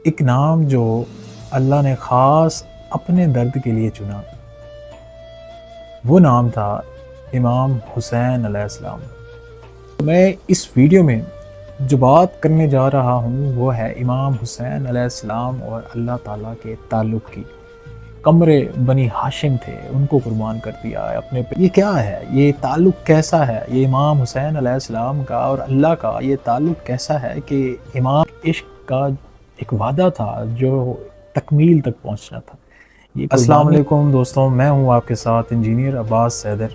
ایک نام جو اللہ نے خاص اپنے درد کے لیے چنا، وہ نام تھا امام حسین علیہ السلام۔ میں اس ویڈیو میں جو بات کرنے جا رہا ہوں وہ ہے امام حسین علیہ السلام اور اللہ تعالیٰ کے تعلق کی۔ قمر بنی ہاشم تھے، ان کو قربان کر دیا ہے اپنے پہ۔ یہ کیا ہے؟ یہ تعلق کیسا ہے؟ یہ امام حسین علیہ السلام کا اور اللہ کا یہ تعلق کیسا ہے کہ امام عشق کا ایک وعدہ تھا جو تکمیل تک پہنچنا تھا۔ السلام علیکم دوستوں، میں ہوں آپ کے ساتھ انجینئر عباس سیدر۔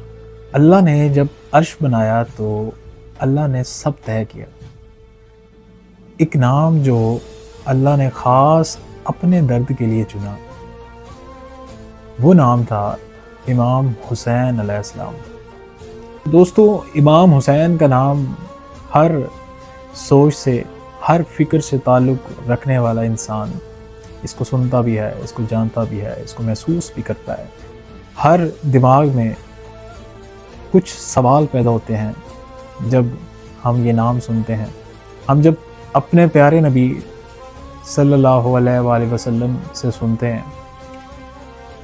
اللہ نے جب عرش بنایا تو اللہ نے سب طے کیا۔ ایک نام جو اللہ نے خاص اپنے درد کے لیے چنا، وہ نام تھا امام حسین علیہ السلام۔ دوستو، امام حسین کا نام ہر سوچ سے، ہر فکر سے تعلق رکھنے والا انسان اس کو سنتا بھی ہے، اس کو جانتا بھی ہے، اس کو محسوس بھی کرتا ہے۔ ہر دماغ میں کچھ سوال پیدا ہوتے ہیں جب ہم یہ نام سنتے ہیں۔ ہم جب اپنے پیارے نبی صلی اللہ علیہ وآلہ وسلم سے سنتے ہیں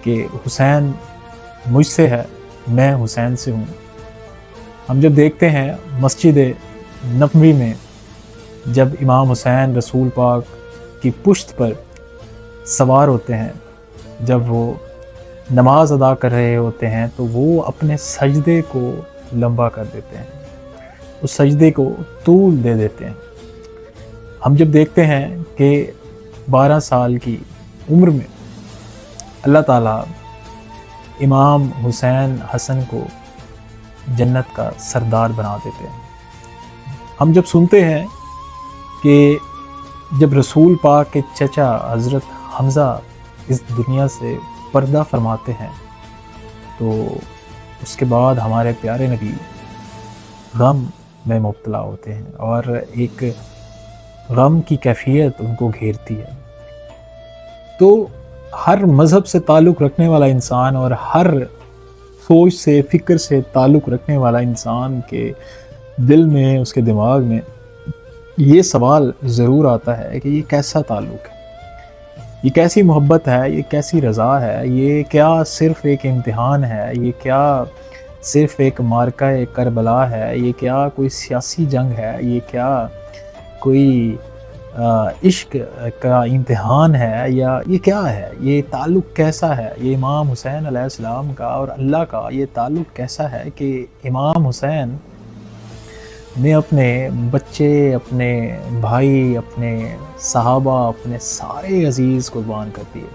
کہ حسین مجھ سے ہے، میں حسین سے ہوں۔ ہم جب دیکھتے ہیں مسجد نبوی میں جب امام حسین رسول پاک کی پشت پر سوار ہوتے ہیں، جب وہ نماز ادا کر رہے ہوتے ہیں تو وہ اپنے سجدے کو لمبا کر دیتے ہیں، اس سجدے کو طول دے دیتے ہیں۔ ہم جب دیکھتے ہیں کہ 12 سال کی عمر میں اللہ تعالیٰ امام حسین حسن کو جنت کا سردار بنا دیتے ہیں۔ ہم جب سنتے ہیں کہ جب رسول پاک کے چچا حضرت حمزہ اس دنیا سے پردہ فرماتے ہیں تو اس کے بعد ہمارے پیارے نبی غم میں مبتلا ہوتے ہیں اور ایک غم کی کیفیت ان کو گھیرتی ہے۔ تو ہر مذہب سے تعلق رکھنے والا انسان اور ہر سوچ سے، فکر سے تعلق رکھنے والا انسان کے دل میں، اس کے دماغ میں یہ سوال ضرور آتا ہے کہ یہ کیسا تعلق ہے، یہ کیسی محبت ہے، یہ کیسی رضا ہے، یہ کیا صرف ایک امتحان ہے، یہ کیا صرف ایک معرکہ کربلا ہے، یہ کیا کوئی سیاسی جنگ ہے، یہ کیا کوئی عشق کا امتحان ہے، یا یہ کیا ہے؟ یہ تعلق کیسا ہے؟ یہ امام حسین علیہ السلام کا اور اللہ کا یہ تعلق کیسا ہے کہ امام حسین نے اپنے بچے، اپنے بھائی، اپنے صحابہ، اپنے سارے عزیز قربان کر دیے۔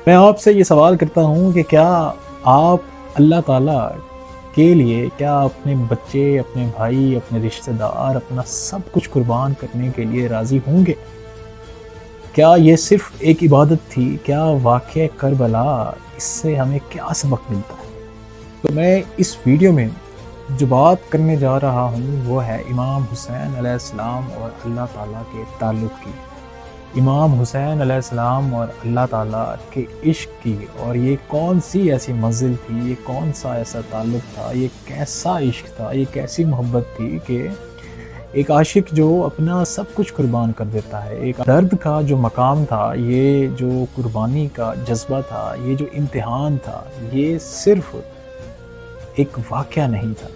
میں آپ سے یہ سوال کرتا ہوں کہ کیا آپ اللہ تعالیٰ کے لیے، کیا اپنے بچے، اپنے بھائی، اپنے رشتہ دار، اپنا سب کچھ قربان کرنے کے لیے راضی ہوں گے؟ کیا یہ صرف ایک عبادت تھی؟ کیا واقعہ کربلا اس سے ہمیں کیا سبق ملتا ہے؟ تو میں اس ویڈیو میں جو بات کرنے جا رہا ہوں وہ ہے امام حسین علیہ السلام اور اللہ تعالیٰ کے تعلق کی۔ امام حسین علیہ السلام اور اللہ تعالیٰ کے عشق کی، اور یہ کون سی ایسی منزل تھی، یہ کون سا ایسا تعلق تھا، یہ کیسا عشق تھا، یہ کیسی محبت تھی کہ ایک عاشق جو اپنا سب کچھ قربان کر دیتا ہے۔ ایک درد کا جو مقام تھا، یہ جو قربانی کا جذبہ تھا، یہ جو امتحان تھا، یہ صرف ایک واقعہ نہیں تھا،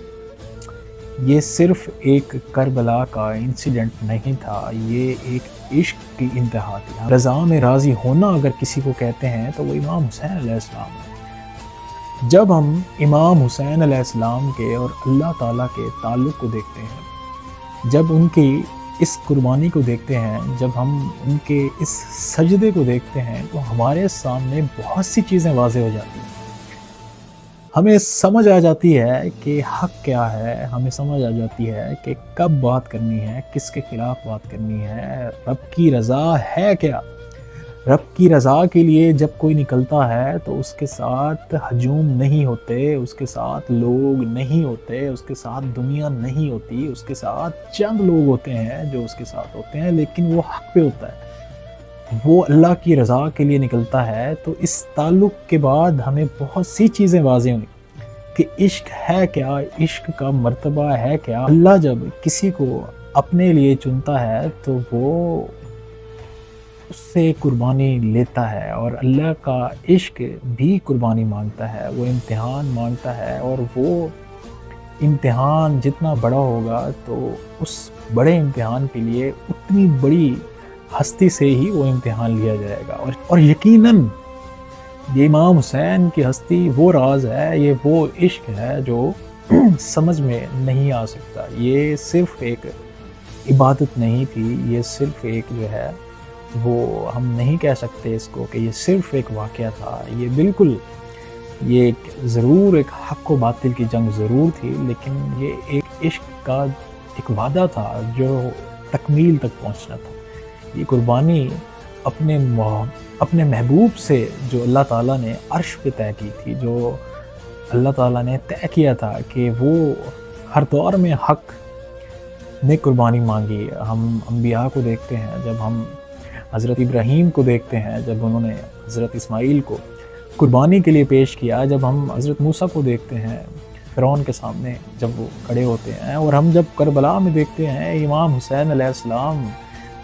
یہ صرف ایک کربلا کا انسیڈنٹ نہیں تھا، یہ ایک عشق کی انتہا تھی۔ رضا میں راضی ہونا اگر کسی کو کہتے ہیں تو وہ امام حسین علیہ السلام ہے۔ جب ہم امام حسین علیہ السلام کے اور اللہ تعالیٰ کے تعلق کو دیکھتے ہیں، جب ان کی اس قربانی کو دیکھتے ہیں، جب ہم ان کے اس سجدے کو دیکھتے ہیں تو ہمارے سامنے بہت سی چیزیں واضح ہو جاتی ہیں۔ ہمیں سمجھ آ جاتی ہے کہ حق کیا ہے، ہمیں سمجھ آ جاتی ہے کہ کب بات کرنی ہے، کس کے خلاف بات کرنی ہے، رب کی رضا ہے کیا۔ رب کی رضا کے لیے جب کوئی نکلتا ہے تو اس کے ساتھ ہجوم نہیں ہوتے، اس کے ساتھ لوگ نہیں ہوتے، اس کے ساتھ دنیا نہیں ہوتی، اس کے ساتھ چند لوگ ہوتے ہیں جو اس کے ساتھ ہوتے ہیں، لیکن وہ حق پہ ہوتا ہے، وہ اللہ کی رضا کے لیے نکلتا ہے۔ تو اس تعلق کے بعد ہمیں بہت سی چیزیں واضح ہوئی کہ عشق ہے کیا، عشق کا مرتبہ ہے کیا۔ اللہ جب کسی کو اپنے لیے چنتا ہے تو وہ اس سے قربانی لیتا ہے، اور اللہ کا عشق بھی قربانی مانگتا ہے، وہ امتحان مانگتا ہے، اور وہ امتحان جتنا بڑا ہوگا تو اس بڑے امتحان کے لیے اتنی بڑی ہستی سے ہی وہ امتحان لیا جائے گا۔ اور یقیناً یہ امام حسین کی ہستی وہ راز ہے، یہ وہ عشق ہے جو سمجھ میں نہیں آ سکتا۔ یہ صرف ایک عبادت نہیں تھی، یہ صرف ایک جو ہے وہ ہم نہیں کہہ سکتے اس کو کہ یہ صرف ایک واقعہ تھا، یہ بالکل یہ ضرور ایک حق و باطل کی جنگ ضرور تھی، لیکن یہ ایک عشق کا ایک وعدہ تھا جو تکمیل تک پہنچنا تھا۔ یہ قربانی اپنے محبوب سے جو اللہ تعالیٰ نے عرش پہ طے کی تھی، جو اللہ تعالیٰ نے طے کیا تھا کہ وہ ہر دور میں حق نے قربانی مانگی۔ ہم انبیاء کو دیکھتے ہیں، جب ہم حضرت ابراہیم کو دیکھتے ہیں، جب انہوں نے حضرت اسماعیل کو قربانی کے لیے پیش کیا، جب ہم حضرت موسیٰ کو دیکھتے ہیں فرعون کے سامنے جب وہ کھڑے ہوتے ہیں، اور ہم جب کربلا میں دیکھتے ہیں امام حسین علیہ السلام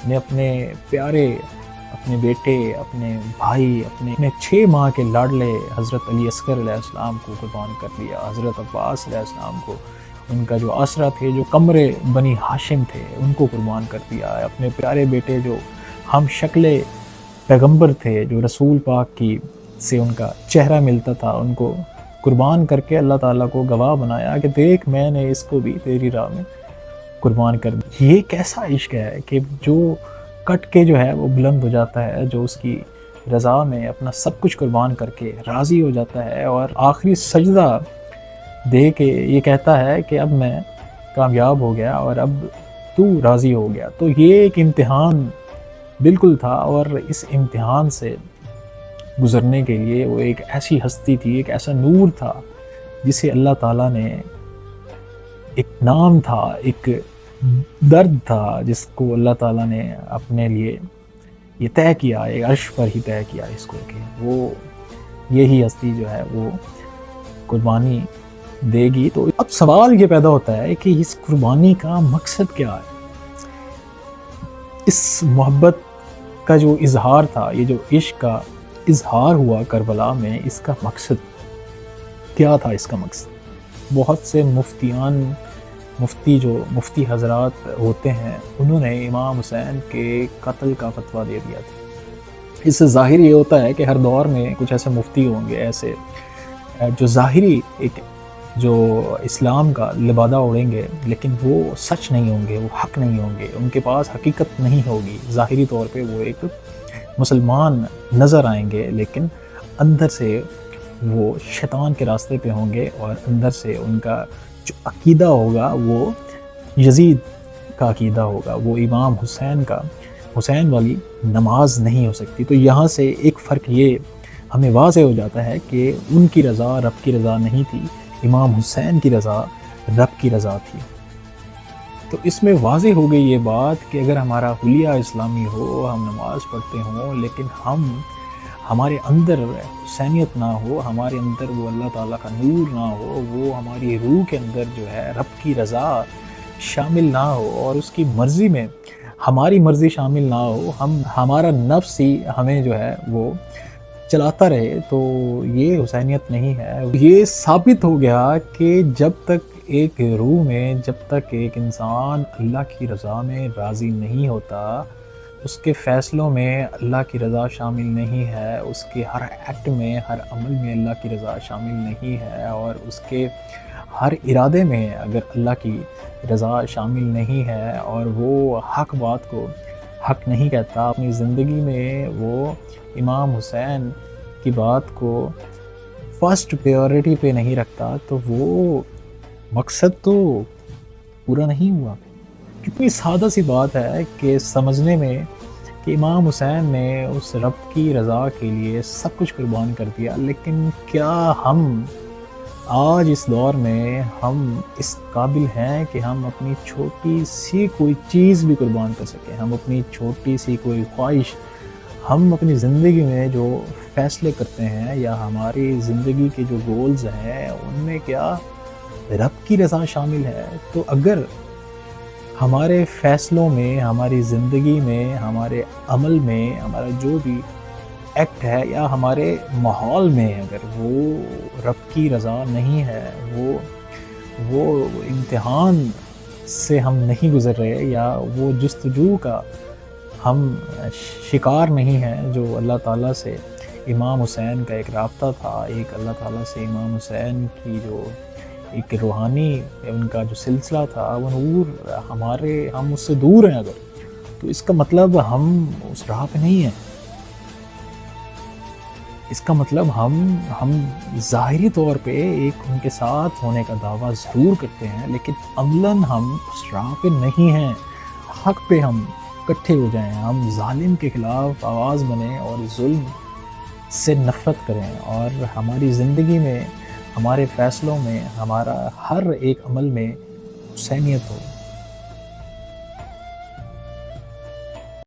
نے اپنے پیارے، اپنے بیٹے، اپنے بھائی، اپنے 6 ماہ کے لاڈلے حضرت علی اصغر علیہ السلام کو قربان کر دیا، حضرت عباس علیہ السلام کو، ان کا جو آسرا تھے، جو قمر بنی ہاشم تھے، ان کو قربان کر دیا، اپنے پیارے بیٹے جو ہم شکل پیغمبر تھے، جو رسول پاک کی سے ان کا چہرہ ملتا تھا، ان کو قربان کر کے اللہ تعالیٰ کو گواہ بنایا کہ دیکھ میں نے اس کو بھی تیری راہ میں قربان کر دیا۔ یہ کیسا عشق ہے کہ جو کٹ کے جو ہے وہ بلند ہو جاتا ہے، جو اس کی رضا میں اپنا سب کچھ قربان کر کے راضی ہو جاتا ہے، اور آخری سجدہ دے کے یہ کہتا ہے کہ اب میں کامیاب ہو گیا اور اب تو راضی ہو گیا۔ تو یہ ایک امتحان بالکل تھا، اور اس امتحان سے گزرنے کے لیے وہ ایک ایسی ہستی تھی، ایک ایسا نور تھا جسے اللہ تعالیٰ نے ایک نام تھا، ایک درد تھا جس کو اللہ تعالیٰ نے اپنے لیے یہ طے کیا، ایک عرش پر ہی طے کیا اس کو کہ وہ یہی ہستی جو ہے وہ قربانی دے گی۔ تو اب سوال یہ پیدا ہوتا ہے کہ اس قربانی کا مقصد کیا ہے؟ اس محبت کا جو اظہار تھا، یہ جو عشق کا اظہار ہوا کربلا میں، اس کا مقصد کیا تھا؟ اس کا مقصد بہت سے مفتی حضرات ہوتے ہیں، انہوں نے امام حسین کے قتل کا فتویٰ دے دیا تھا۔ اس سے ظاہر یہ ہوتا ہے کہ ہر دور میں کچھ ایسے مفتی ہوں گے، ایسے جو ظاہری ایک جو اسلام کا لبادہ اڑیں گے، لیکن وہ سچ نہیں ہوں گے، وہ حق نہیں ہوں گے، ان کے پاس حقیقت نہیں ہوگی۔ ظاہری طور پہ وہ ایک مسلمان نظر آئیں گے، لیکن اندر سے وہ شیطان کے راستے پہ ہوں گے، اور اندر سے ان کا جو عقیدہ ہوگا وہ یزید کا عقیدہ ہوگا، وہ امام حسین والی نماز نہیں ہو سکتی۔ تو یہاں سے ایک فرق یہ ہمیں واضح ہو جاتا ہے کہ ان کی رضا رب کی رضا نہیں تھی، امام حسین کی رضا رب کی رضا تھی۔ تو اس میں واضح ہو گئی یہ بات کہ اگر ہمارا حلیہ اسلامی ہو، ہم نماز پڑھتے ہوں، لیکن ہمارے اندر حسینیت نہ ہو، ہمارے اندر وہ اللہ تعالیٰ کا نور نہ ہو، وہ ہماری روح کے اندر جو ہے رب کی رضا شامل نہ ہو، اور اس کی مرضی میں ہماری مرضی شامل نہ ہو، ہمارا نفس ہی ہمیں جو ہے وہ چلاتا رہے، تو یہ حسینیت نہیں ہے۔ یہ ثابت ہو گیا کہ جب تک ایک روح میں، جب تک ایک انسان اللہ کی رضا میں راضی نہیں ہوتا، اس کے فیصلوں میں اللہ کی رضا شامل نہیں ہے، اس کے ہر ایکٹ میں، ہر عمل میں اللہ کی رضا شامل نہیں ہے، اور اس کے ہر ارادے میں اگر اللہ کی رضا شامل نہیں ہے، اور وہ حق بات کو حق نہیں کہتا، اپنی زندگی میں وہ امام حسین کی بات کو فرسٹ پریورٹی پہ نہیں رکھتا، تو وہ مقصد تو پورا نہیں ہوا۔ کتنی سادہ سی بات ہے کہ سمجھنے میں کہ امام حسین نے اس رب کی رضا کے لیے سب کچھ قربان کر دیا، لیکن کیا ہم آج اس دور میں ہم اس قابل ہیں کہ ہم اپنی چھوٹی سی کوئی چیز بھی قربان کر سکیں؟ ہم اپنی چھوٹی سی کوئی خواہش، ہم اپنی زندگی میں جو فیصلے کرتے ہیں یا ہماری زندگی کے جو گولز ہیں، ان میں کیا رب کی رضا شامل ہے؟ تو اگر ہمارے فیصلوں میں، ہماری زندگی میں، ہمارے عمل میں، ہمارا جو بھی ایکٹ ہے یا ہمارے ماحول میں اگر وہ رب کی رضا نہیں ہے، وہ امتحان سے ہم نہیں گزر رہے، یا وہ جستجو کا ہم شکار نہیں ہیں جو اللہ تعالیٰ سے امام حسین کا ایک رابطہ تھا، ایک اللہ تعالیٰ سے امام حسین کی جو ایک روحانی ان کا جو سلسلہ تھا، وہ نور ہم اس سے دور ہیں اگر، تو اس کا مطلب ہم اس راہ پہ نہیں ہیں. اس کا مطلب ہم ظاہری طور پہ ایک ان کے ساتھ ہونے کا دعویٰ ضرور کرتے ہیں، لیکن عملاً ہم اس راہ پہ نہیں ہیں. حق پہ ہم اکٹھے ہو جائیں، ہم ظالم کے خلاف آواز بنیں اور ظلم سے نفرت کریں، اور ہماری زندگی میں، ہمارے فیصلوں میں، ہمارا ہر ایک عمل میں حسینیت ہو.